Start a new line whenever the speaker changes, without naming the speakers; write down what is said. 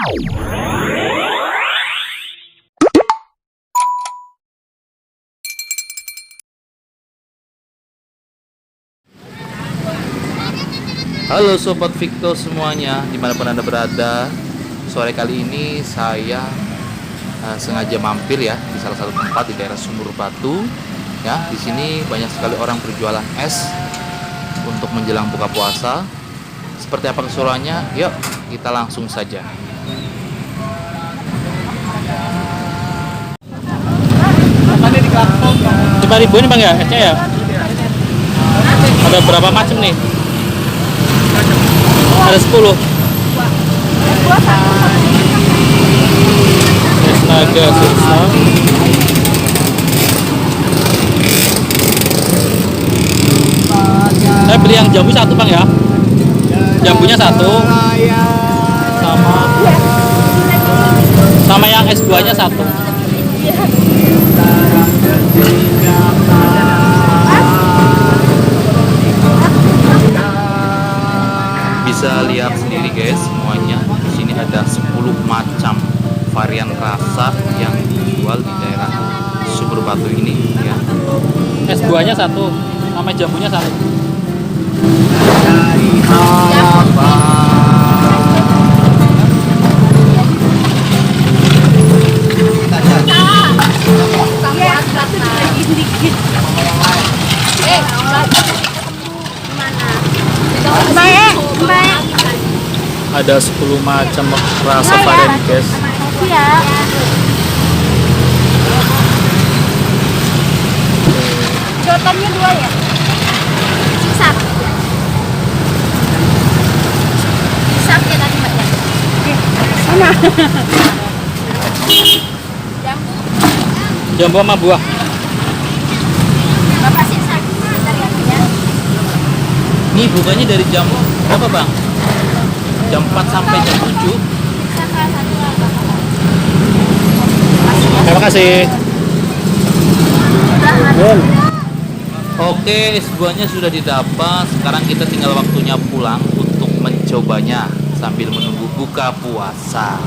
Halo Sobat Victo semuanya, dimanapun Anda berada. Sore kali ini saya sengaja mampir ya di salah satu tempat di daerah Sumur Batu. Ya, di sini banyak sekali orang berjualan es untuk menjelang buka puasa. Seperti apa keseruannya? Yuk, kita langsung saja.
Coba ribuan bang ya, esnya ya? Ada berapa macam nih? Ada 10. Es naga sirsa. Saya beli yang jambu satu bang ya. Jambunya satu. Sama yang es buahnya satu.
Bisa lihat sendiri guys, semuanya di sini ada 10 macam varian rasa yang dijual di daerah Sumur Batu ini ya.
Es buahnya satu, sama jambunya satu. Ada 10 macam rasa varian guys.
Jotannya 2 ya? Sisap. Sisap ya tadi mbak ya? Sama.
Jambu sama buah.
Bapak sisap. Dari ya?
Ini bukanya dari jam berapa bang? Jam 4 sampai jam 7.
Terima kasih.
Oke, es buahnya sudah didapat. Sekarang kita tinggal waktunya pulang untuk mencobanya sambil menunggu buka puasa.